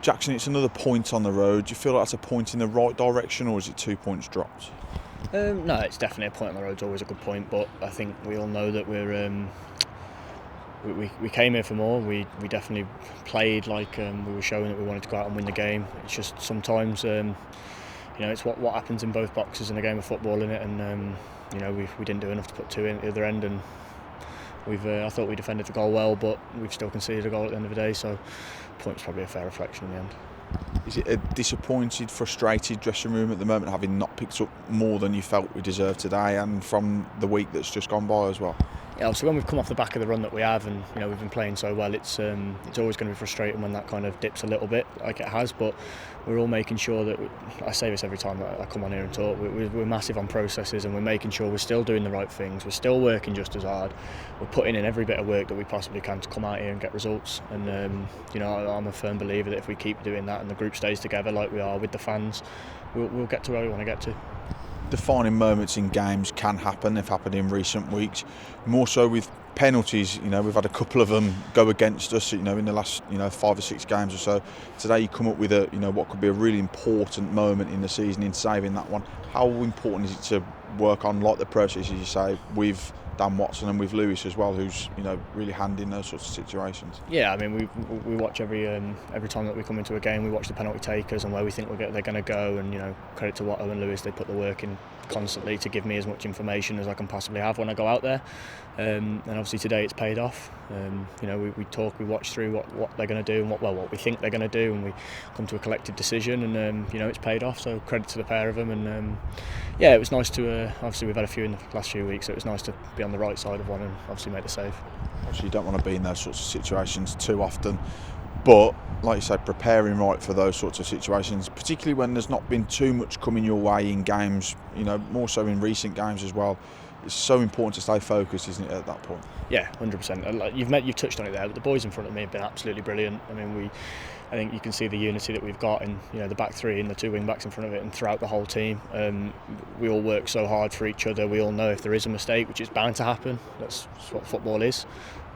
Jackson, it's another point on the road. Do you feel like that's a point in the right direction, or is it 2 points dropped? No, it's definitely a point on the road. It's always a good point, but I think we all know that we came here for more. We definitely played like we were showing that we wanted to go out and win the game. It's just sometimes it's what happens in both boxes in a game of football, in it, and we didn't do enough to put two in at the other end, and I thought we defended the goal well, but we've still conceded a goal at the end of the day, so point's probably a fair reflection in the end. Is it a disappointed, frustrated dressing room at the moment, having not picked up more than you felt we deserved today, and from the week that's just gone by as well? Yeah, so when we've come off the back of the run that we have, and we've been playing so well, it's always going to be frustrating when that kind of dips a little bit, like it has. But we're all making sure that I say this every time that I come on here and talk. We're massive on processes, and we're making sure we're still doing the right things. We're still working just as hard. We're putting in every bit of work that we possibly can to come out here and get results. And I'm a firm believer that if we keep doing that and the group stays together like we are with the fans, we'll get to where we want to get to. Defining moments in games can happen. They've happened in recent weeks, more so with penalties. We've had a couple of them go against us in the last 5 or 6 games or so. Today you come up with what could be a really important moment in the season in saving that one. How important is it to work on, like the process, as you say, with Dan Watson and with Lewis as well, who's really handy in those sorts of situations? Yeah, I mean we watch every time that we come into a game. We watch the penalty takers and where we think they're going to go, and credit to Watto and Lewis, they put the work in constantly to give me as much information as I can possibly have when I go out there, and obviously today it's paid off. We talk, we watch through what they're going to do and what we think they're going to do, and we come to a collective decision, and it's paid off, so credit to the pair of them. And it was nice to obviously we've had a few in the last few weeks, so it was nice to be on the right side of one and obviously make the save. Obviously you don't want to be in those sorts of situations too often, but like you said, preparing right for those sorts of situations, particularly when there's not been too much coming your way in games, more so in recent games as well. It's so important to stay focused, isn't it, at that point? Yeah, 100%. You've touched on it there, but the boys in front of me have been absolutely brilliant. I mean, I think you can see the unity that we've got in the back three and the two wing backs in front of it, and throughout the whole team. We all work so hard for each other. We all know if there is a mistake, which is bound to happen. That's what football is.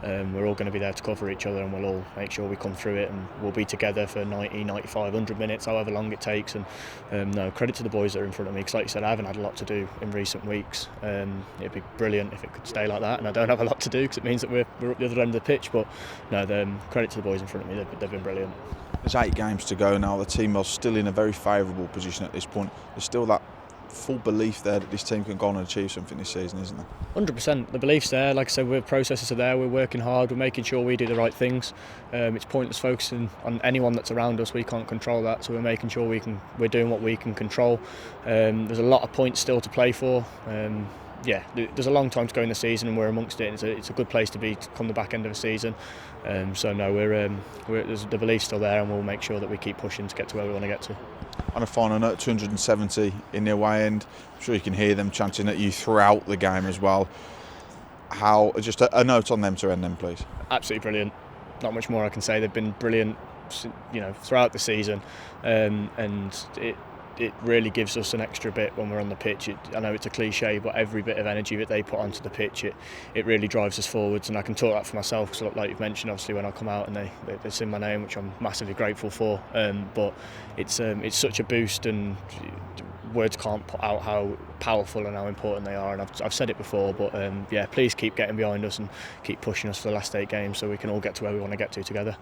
We're all going to be there to cover each other, and we'll all make sure we come through it, and we'll be together for 90, 95, 100 minutes, however long it takes. And no, credit to the boys that are in front of me, because like you said, I haven't had a lot to do in recent weeks. It'd be brilliant if it could stay like that, and I don't have a lot to do because it means that we're up the other end of the pitch. But no, credit to the boys in front of me, they've been brilliant. There's 8 games to go now. The team is still in a very favourable position at this point. There's still that full belief there that this team can go on and achieve something this season, isn't there? 100%. The belief's there. Like I said, the processes are there. We're working hard. We're making sure we do the right things. It's pointless focusing on anyone that's around us. We can't control that, so we're making sure we're doing what we can control. There's a lot of points still to play for. There's a long time to go in the season, and we're amongst it. It's a good place to be to come the back end of the season. So no, there's the belief's still there, and we'll make sure that we keep pushing to get to where we want to get to. On a final note, 270 in the away end. I'm sure you can hear them chanting at you throughout the game as well. Just a note on them to end them, please. Absolutely brilliant. Not much more I can say. They've been brilliant, throughout the season, and it really gives us an extra bit when we're on the pitch. I know it's a cliche, but every bit of energy that they put onto the pitch, it really drives us forwards. And I can talk that for myself, because like you've mentioned, obviously when I come out and they sing my name, which I'm massively grateful for. But it's such a boost, and words can't put out how powerful and how important they are. And I've said it before, but please keep getting behind us and keep pushing us for the last 8 games so we can all get to where we want to get to together.